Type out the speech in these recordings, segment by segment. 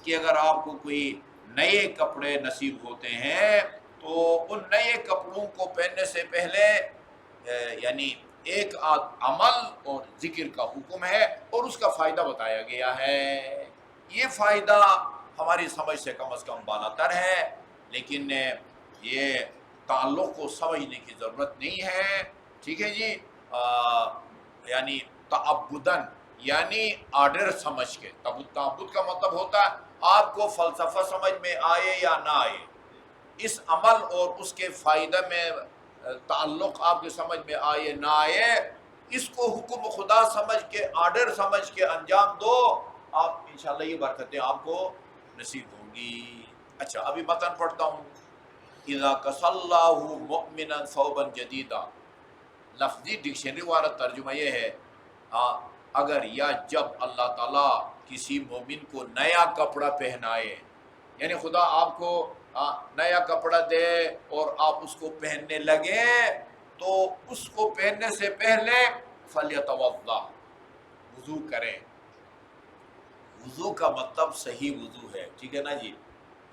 کہ اگر آپ کو کوئی نئے کپڑے نصیب ہوتے ہیں تو ان نئے کپڑوں کو پہننے سے پہلے یعنی ایک عمل اور ذکر کا حکم ہے اور اس کا فائدہ بتایا گیا ہے۔ یہ فائدہ ہماری سمجھ سے کم از کم بالا تر ہے، لیکن یہ تعلق کو سمجھنے کی ضرورت نہیں ہے، ٹھیک ہے جی۔ یعنی تعبدن یعنی آرڈر سمجھ کے، تعبد کا مطلب ہوتا ہے آپ کو فلسفہ سمجھ میں آئے یا نہ آئے، اس عمل اور اس کے فائدہ میں تعلق آپ کے سمجھ میں آئے نہ آئے، اس کو حکم خدا سمجھ کے آرڈر سمجھ کے انجام دو، آپ انشاءاللہ یہ برکتیں آپ کو نصیب ہوں گی۔ اچھا ابھی متن پڑھتا ہوں۔ اذا کس اللہ مؤمنا ثوبا جدیدا، لفظی ڈکشنری والا ترجمہ یہ ہے اگر یا جب اللہ تعالیٰ کسی مومن کو نیا کپڑا پہنائے، یعنی خدا آپ کو نیا کپڑا دے اور آپ اس کو پہننے لگے تو اس کو پہننے سے پہلے فلیتوضا، وضو کریں۔ وضو کا مطلب صحیح وضو ہے، ٹھیک ہے نا جی۔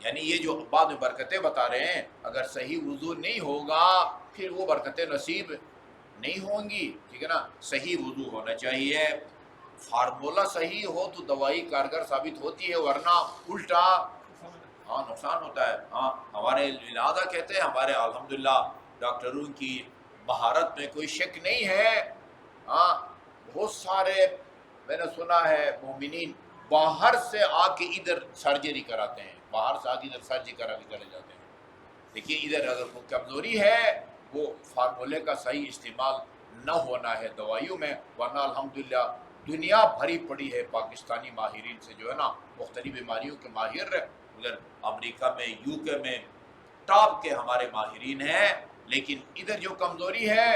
یعنی یہ جو بعد میں برکتیں بتا رہے ہیں، اگر صحیح وضو نہیں ہوگا پھر وہ برکتیں نصیب نہیں ہوں گی، ٹھیک ہے نا۔ صحیح وضو ہونا چاہیے، فارمولہ صحیح ہو تو دوائی کارگر ثابت ہوتی ہے، ورنہ الٹا نقصان ہوتا ہے۔ ہمارے لہٰذا کہتے ہیں ہمارے الحمدللہ ڈاکٹروں کی مہارت میں کوئی شک نہیں ہے۔ بہت سارے میں نے سنا ہے مومنین باہر سے آ کے ادھر سرجری کراتے ہیں، باہر سے آ کے ادھر سرجری کرا کے چلے جاتے ہیں، لیکن ادھر اگر کوئی کمزوری ہے وہ فارمولے کا صحیح استعمال نہ ہونا ہے دوائیوں میں، ورنہ الحمدللہ دنیا بھری پڑی ہے پاکستانی ماہرین سے، جو ہے نا مختلف بیماریوں کے ماہر ادھر امریکہ میں یو کے میں ٹاپ کے ہمارے ماہرین ہیں، لیکن ادھر جو کمزوری ہے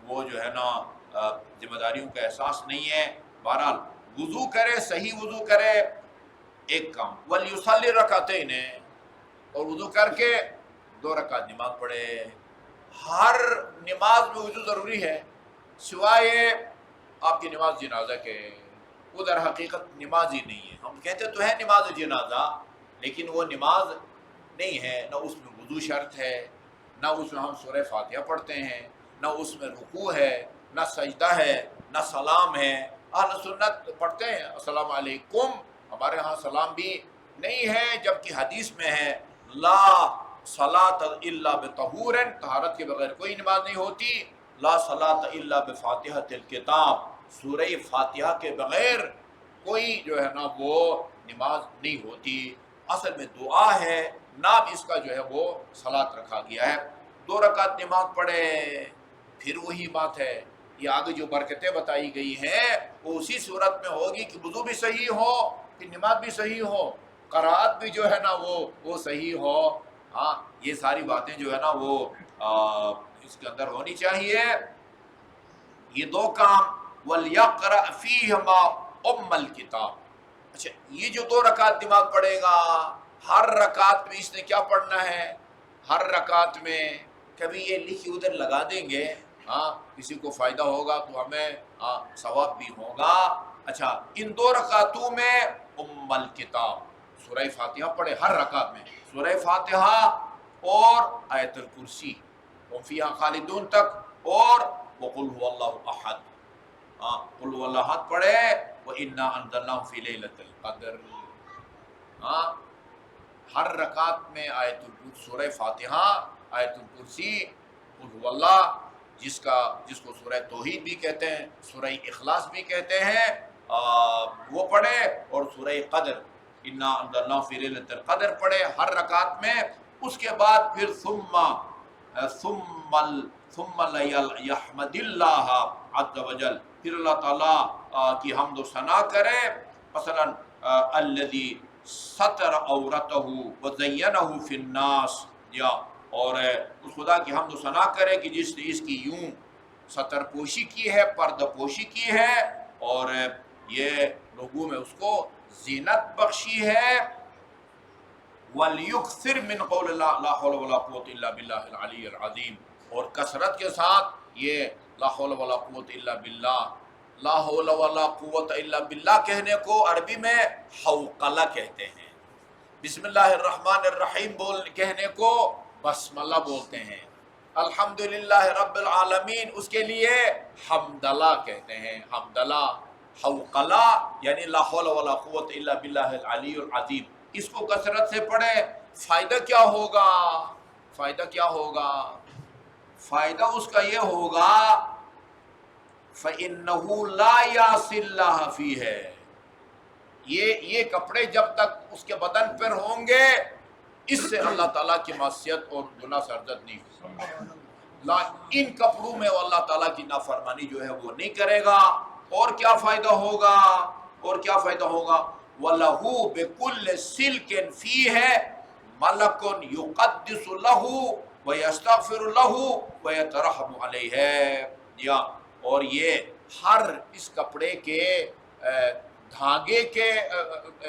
وہ جو ہے نا ذمہ داریوں کا احساس نہیں ہے۔ بہرحال وضو کرے، صحیح وضو کرے، ایک کام ولیصلی رکعتین، اور وضو کر کے 2 رکعت نماز پڑھے۔ ہر نماز میں وضو ضروری ہے سوائے آپ کی نماز جنازہ کے، وہ در حقیقت نماز ہی نہیں ہے۔ ہم کہتے تو ہے نماز جنازہ، لیکن وہ نماز نہیں ہے، نہ اس میں وضو شرط ہے، نہ اس میں ہم سورہ فاتحہ پڑھتے ہیں، نہ اس میں رکوع ہے، نہ سجدہ ہے، نہ سلام ہے۔ اہل سنت پڑھتے ہیں السلام علیکم، ہمارے ہاں سلام بھی نہیں ہے، جبکہ حدیث میں ہے لا صلاۃ الا بطہور، طہارت کے بغیر کوئی نماز نہیں ہوتی، لا صلاۃ الا بفاتحۃ الکتاب، سورہ فاتحہ کے بغیر کوئی جو ہے نا وہ نماز نہیں ہوتی۔ اصل میں دعا ہے، نام اس کا جو ہے وہ صلاۃ رکھا گیا ہے۔ 2 رکعت نماز پڑھے، پھر وہی بات ہے، یہ آگے جو برکتیں بتائی گئی ہیں وہ اسی صورت میں ہوگی کہ وضو بھی صحیح ہو، پھر نماز بھی صحیح ہو، قرات بھی جو ہے نا وہ صحیح ہو۔ یہ ساری باتیں جو ہے نا وہ اس کے اندر ہونی چاہیے۔ یہ 2 کام، وَلْيَقْرَأْ فِيهِمَا أُمَّ الْكِتَابِ۔ اچھا یہ جو 2 رکعت نماز پڑھے گا، ہر رکعت میں اس نے کیا پڑھنا ہے؟ ہر رکعت میں کبھی یہ لکھی ادھر لگا دیں گے، کسی کو فائدہ ہوگا تو ہمیں ثواب بھی ہوگا۔ اچھا ان 2 رکعتوں میں الکتاب، سورہ فاتحہ پڑھے ہر رکعت میں، سورہ فاتحہ اور آیت الکرسی، ہم فیہا خالدون تک، اور وقل هو اللہ احد، قل هو اللہ احد پڑھے، وَإِنَّا أَنزَلْنَاهُ فِي لَيْلَةِ الْقَدْرِ۔ ہر رکعت میں آیت الکرسی، سورہ فاتحہ، آیت الکرسی، قل هو اللہ، جس کو سورہ توحید بھی کہتے ہیں، سورہ اخلاص بھی کہتے ہیں، وہ پڑھے، اور سورہ قدر انا انزلناہ فی لیلۃ القدر پڑھے ہر رکعت میں۔ اس کے بعد پھر ثم یحمد اللہ عز وجل، پھر اللہ تعالیٰ کی حمد و ثنا کرے، مثلا الذی ستر عورتہ وزینہ فی الناس، یا اور اس خدا کی حمد و ثنا کرے کہ جس نے اس کی یوں ستر پوشی کی ہے، پردہ پوشی کی ہے، اور یہ لوگوں میں اس کو زینت بخشی ہے۔ وَلْيُكْثِرْ مِنْ قَوْلِ لا حول ولا قوة إلا بالله العلی العظیم، اور کثرت کے ساتھ یہ لا حول ولا قوة إلا باللہ لا حول ولا قوت الا باللہ کہنے کو عربی میں حوقلہ کہتے ہیں، بسم اللہ الرحمن الرحیم کہنے کو بسملہ بولتے ہیں، الحمدللہ رب العالمین اس کے لیے حمدلہ کہتے ہیں، حمدلہ، حوقلہ یعنی لا حول ولا قوت الا باللہ العلی العظیم۔ اس کو کثرت سے پڑھیں، فائدہ کیا ہوگا؟ فائدہ کیا ہوگا؟ فائدہ اس کا یہ ہوگا فَإِنَّهُ لَا يَعْصِ اللَّهَ فِيهِ، یہ کپڑے جب تک اس کے بدن پر ہوں گے اس سے اللہ تعالیٰ کی معصیت اور گناہ سرزد نہیں ہوگا، ان کپڑوں میں وہ اللہ تعالیٰ کی نافرمانی جو ہے وہ نہیں کرے گا۔ اور کیا فائدہ ہوگا؟ اور کیا فائدہ ہوگا؟ وَلَهُ بِكُلِّ سِلْكٍ فِيهِ مَلَكٌ يُقَدِّسُ لَهُ وَيَسْتَغْفِرُ لَهُ وَيَتَرَحَّمُ عَلَيْهِ، یا اور یہ ہر اس کپڑے کے دھاگے کے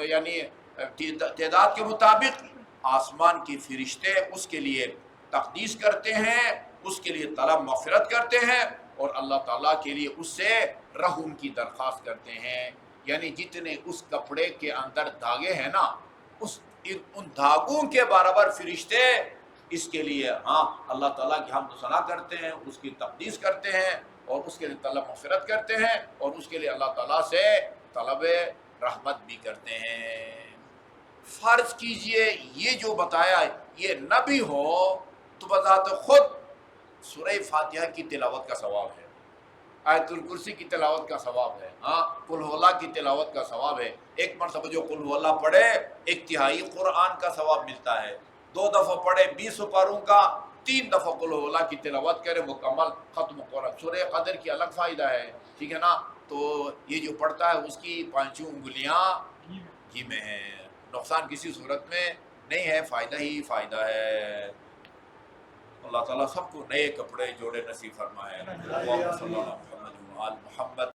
یعنی تعداد کے مطابق آسمان کے فرشتے اس کے لیے تقدیس کرتے ہیں، اس کے لیے طلب مغفرت کرتے ہیں، اور اللہ تعالیٰ کے لیے اس سے رحم کی درخواست کرتے ہیں۔ یعنی جتنے اس کپڑے کے اندر دھاگے ہیں نا، ان دھاگوں کے برابر فرشتے اس کے لیے اللہ تعالیٰ کی حمد و ثنا کرتے ہیں، اس کی تقدیس کرتے ہیں، اور اس کے لیے طلب مغفرت کرتے ہیں، اور اس کے لیے اللہ تعالیٰ سے طلب رحمت بھی کرتے ہیں۔ فرض کیجئے یہ جو بتایا یہ نبی ہو تو بذات خود سورہ فاتحہ کی تلاوت کا ثواب ہے، آیت الکرسی کی تلاوت کا ثواب ہے، قل ہو اللہ کی تلاوت کا ثواب ہے۔ ایک مرتبہ جو قل ہو اللہ پڑھے 1/3 قرآن کا ثواب ملتا ہے، 2 دفعہ پڑھے 20 پاروں کا، 3 دفعہ قل ہو اللہ کی تلاوت کرے مکمل ختم قرآن۔ سورہ قدر کی الگ فائدہ ہے، ٹھیک ہے نا؟ تو یہ جو پڑھتا ہے اس کی 5 انگلیاں گھی میں ہیں، نقصان کسی صورت میں نہیں ہے، فائدہ ہی فائدہ ہے۔ اللہ تعالیٰ سب کو نئے کپڑے جوڑے نصیب فرمائے۔ اللہم صلی اللہ علیہ محمد